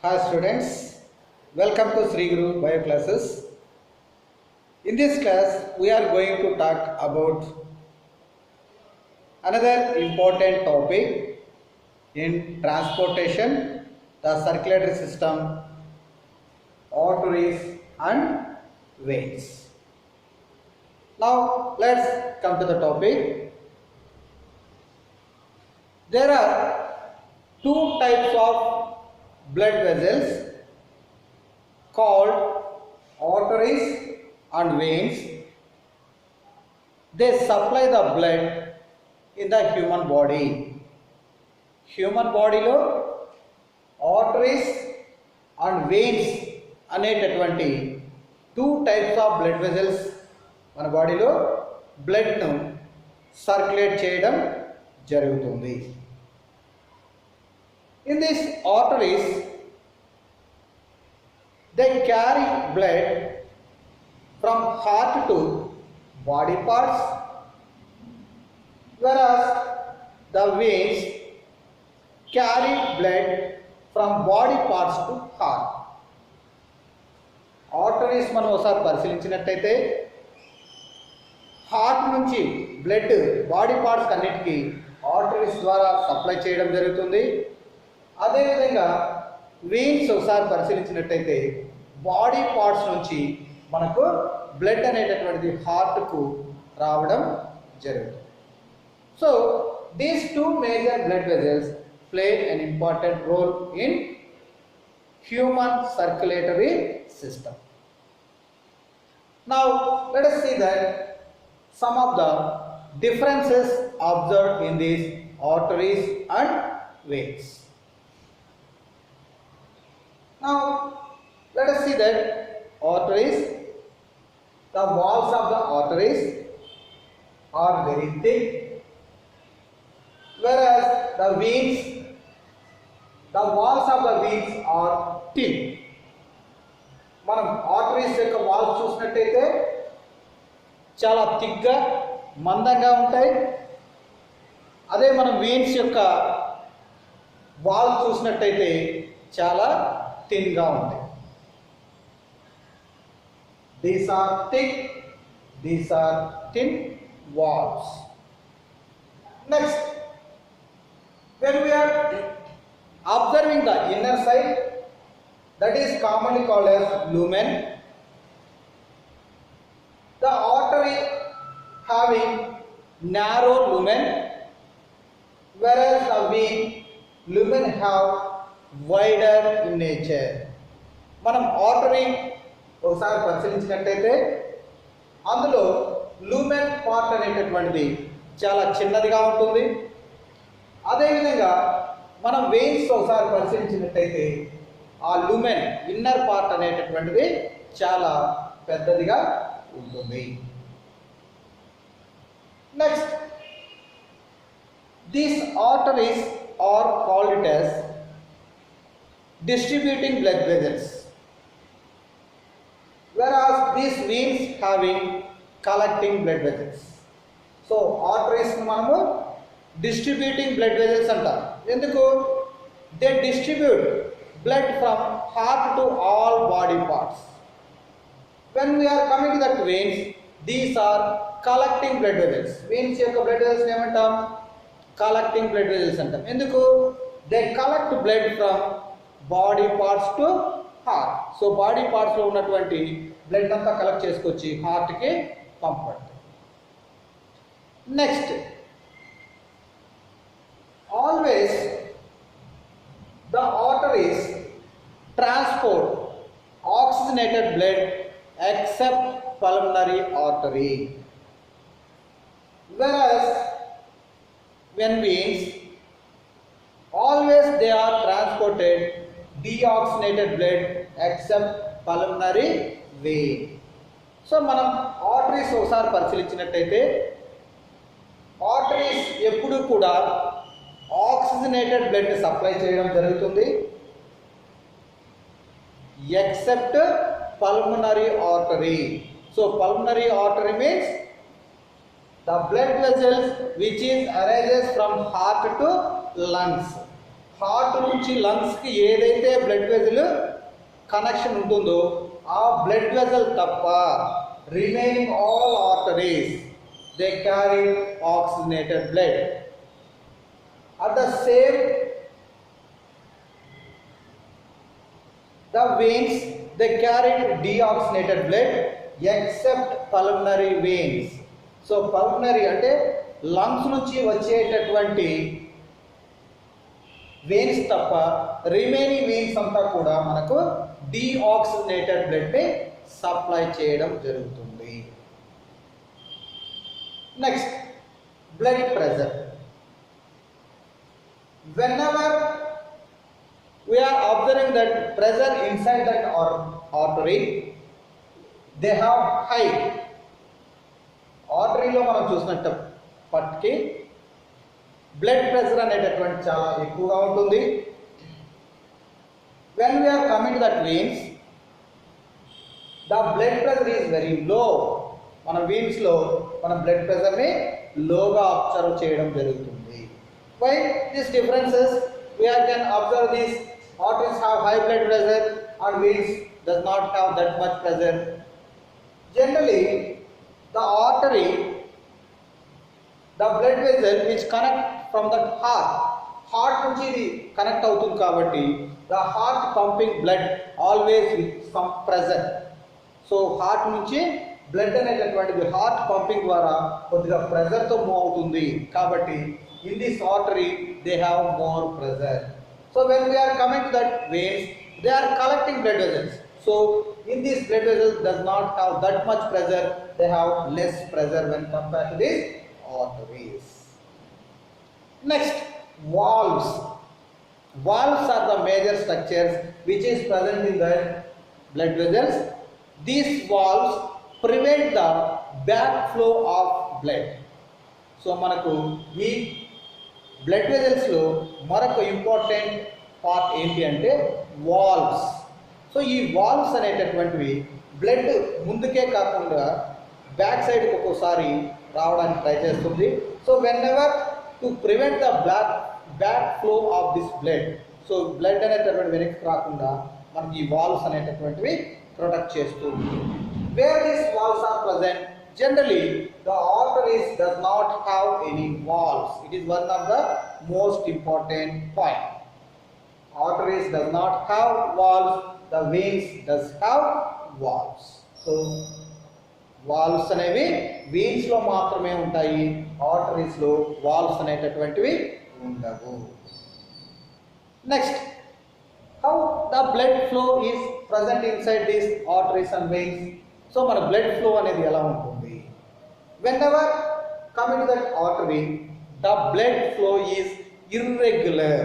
Hi students, welcome to Sri Guru Bio classes. In this class, we are going to talk about another important topic in transportation, the circulatory system, arteries and veins. Now, let's come to the topic. There are two types of blood vessels called arteries and veins. They supply the blood in the human body. Human body lo arteries and veins అనేటటువంటి two types of blood vessels మన బాడీలో blood ను circulate చేయడం జరుగుతుంది. In these arteries, they carry blood from heart to body parts, whereas the veins carry blood from body parts to heart. Arteries మనం ఒకసారి పరిశీలించినట్టయితే heart నుంచి blood body parts అన్నిటికీ arteries ద్వారా సప్లై చేయడం జరుగుతుంది. అదేవిధంగా వెయిన్స్ ఒకసారి పరిశీలించినట్టయితే బాడీ పార్ట్స్ నుంచి మనకు బ్లడ్ అనేటటువంటిది హార్ట్కు రావడం జరుగుతుంది. So these two major blood vessels play an important role in human circulatory system. Now let us see that some of the differences observed in these arteries and veins. Now let us see that arteries, the walls of the arteries are very thick, whereas the veins, the walls of the veins are thin. మనం arteries యొక్క walls చూసినట్టయితే చాలా థిక్గా మందంగా ఉంటాయి. అదే మనం veins యొక్క వాల్స్ చూసినట్టయితే చాలా థిన్గా ఉంటాయి. These are thick, these are thin walls. Next, when we are observing the inner side, that is commonly called as lumen. The artery having narrow lumen, whereas the vein lumen have wider in nature. మనం artery ఒకసారి పరిశీలించినట్టయితే అందులో lumen part అనేటటువంటిది చాలా చిన్నదిగా ఉంటుంది. అదేవిధంగా మనం veins ఒకసారి పరిశీలించినట్టయితే ఆ లూమెన్ ఇన్నర్ పార్ట్ అనేటటువంటిది చాలా పెద్దదిగా ఉంటుంది. Next, these arteries are called as distributing blood vessels, whereas these veins having collecting blood vessels. So arteries మనము డిస్ట్రిబ్యూటింగ్ బ్లడ్ వెజల్స్ అంటాం. ఎందుకు? They distribute blood from heart to all body parts. When we are coming to that veins, these are collecting blood vessels. Veins యొక్క blood vessels ఏమంటాం? Collecting blood vessels అంటాం. ఎందుకు? They collect blood from body parts to heart. So body parts లో ఉన్నటువంటి blood అంతా collect చేసుకొచ్చి heart కి పంపబడుతుంది. Next, always the arteries transport oxygenated blood except pulmonary artery, whereas when veins always they are transported deoxygenated blood except pulmonary vein. So మనం arteries ఒకసారి పరిశీలించినట్టయితే arteries ఎప్పుడు కూడా oxygenated blood supply చేయడం జరుగుతుంది, except pulmonary artery. So pulmonary artery means the blood vessels which is arises from heart to lungs. Heart నుంచి నుంచి లంగ్స్కి ఏదైతే blood vessel connection ఉంటుందో ఆ బ్లడ్ వెజల్ తప్ప remaining all arteries they carry oxygenated blood. At the same the veins they carried deoxygenated blood except pulmonary veins. So pulmonary అంటే lungs నుంచి వచ్చేటటువంటి veins తప్ప రిమైనింగ్ వెయిన్స్ అంతా కూడా మనకు డీఆక్సిజనేటెడ్ బ్లడ్ ని సప్లై చేయడం జరుగుతుంది. Next blood pressure. whenever we are observing that pressure inside that artery, they have high. ఆర్టరీలో మనం చూసినప్పటికీ బ్లడ్ ప్రెషర్ అనేటటువంటి చాలా ఎక్కువగా ఉంటుంది. when we are coming to that veins, the blood pressure is very low. మన veins లో మన blood pressure ని లోగా అబ్జర్వ్ చేయడం జరుగుతుంది. why these differences? We can observe these arteries have high blood pressure and veins does not have that much pressure. Generally, the artery, the blood vessel which connect from the heart నుంచి ఇది connect అవుతుంది కాబట్టి the heart pumping blood always with some pressure. So heart నుంచి blood అనేటటువంటిది heart pumping ద్వారా కొద్దిగా ప్రెషర్తో move అవుతుంది కాబట్టి in this artery they have more pressure. So when we are coming to that veins, they are collecting blood vessels. So in these blood vessels does not have that much pressure, they have less pressure when compared to these arteries. Next, valves. Valves are the major structures which is present in the blood vessels. These valves prevent the backflow of blood. So మనకు ఈ blood వెజల్స్లో మరొక important part ఏంటి అంటే valves. So ఈ valves అనేటటువంటివి blood ముందుకే కాకుండా back సైడ్కి ఒక్కోసారి రావడానికి ట్రై చేస్తుంది. So whenever to prevent the back flow of this blood, so blood అనేటటువంటి వెనక్కి రాకుండా మనకి ఈ వాల్వ్స్ అనేటటువంటివి ప్రొటెక్ట్ చేస్తుంది. Where this valves are present, generally the arteries does not have any valves. It is one of the most important point. Arteries does not have valves, the veins does have valves. So valves అనేవి veins లో మాత్రమే ఉంటాయి, arteries లో valves అనేటటువంటివి ఉండవు. Next, how the blood flow is present inside these arteries and veins. So మన blood flow అనేది ఎలా ఉంటుంది? whenever coming to that artery, the blood flow is irregular.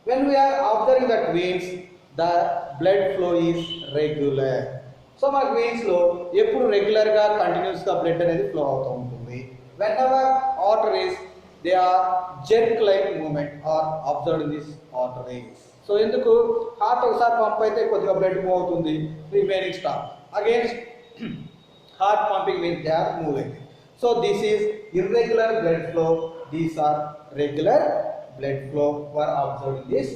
when we are observing that veins, the blood flow is regular. So మన veins లో ఎప్పుడు regular గా continuous గా blood అనేది ఫ్లో అవుతూ ఉంటుంది. whenever arteries, they are jerk like movement are observed in these arteries. So ఎందుకు heart ఒకసారి పంప్ అయితే కొద్దిగా బ్లడ్ మూవ్ అవుతుంది, remaining stop. Again heart pumping means they are moving. So this is irregular blood flow, these are regular blood flow were observed in this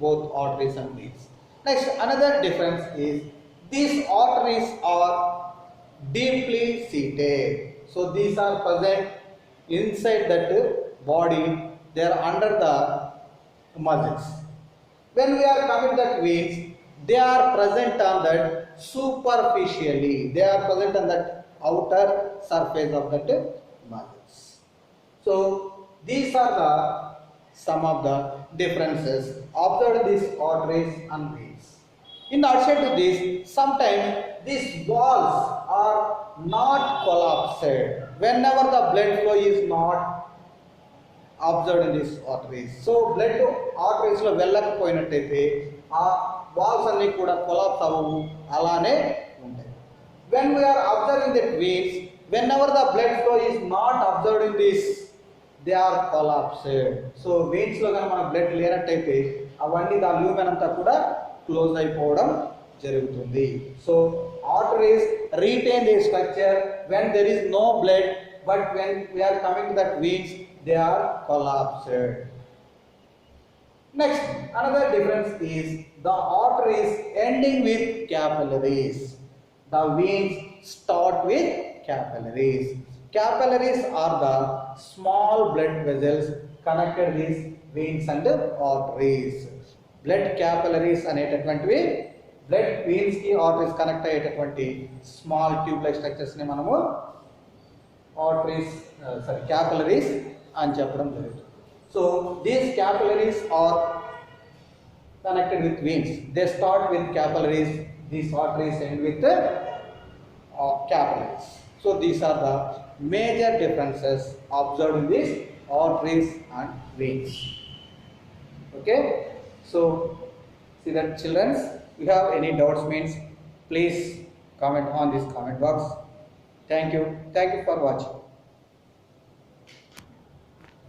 both arteries and veins. Next, another difference is these arteries are deeply seated. So these are present inside that body, they are under the muscles. When we are coming to that veins, they are present on that superficially, they are present on that outer surface of that muscles. So these are the some of the differences observed in these arteries and veins. In addition to this, sometimes these walls are not collapsed whenever the blood flow is not observed in these arteries. So blood arteries లో వెళ్ళకపోయినట్టయితే ఆ walls అన్ని కూడా collapse అవ్వవు, అలానే ఉంటాయి. when we are observing that veins, whenever the blood flow is not observed in this, they are collapsed. So veins లో కనుక మన బ్లడ్ లేనట్టయితే అవన్నీ దా ల్యూమెన్ అంతా కూడా క్లోజ్ అయిపోవడం జరుగుతుంది. So arteries retain their structure when there is no blood, but when we are coming to that veins, they are collapsed. Next, another difference is the arteries ending with capillaries. The veins start with capillaries. Capillaries are the small blood vessels connected with veins and arteries. Blood capillaries అనేటటువంటివి blood veins కి arteries connect అయ్యేటటువంటి small tube like structures ని మనము arteries capillaries అని చెప్పడం జరుగుతుంది. So these capillaries are connected with veins. They start with capillaries. These arteries end with capillaries. So these are the major differences observed in these arteries and veins. Okay. So see that children, if you have any doubts means please comment on this comment box. Thank you for watching.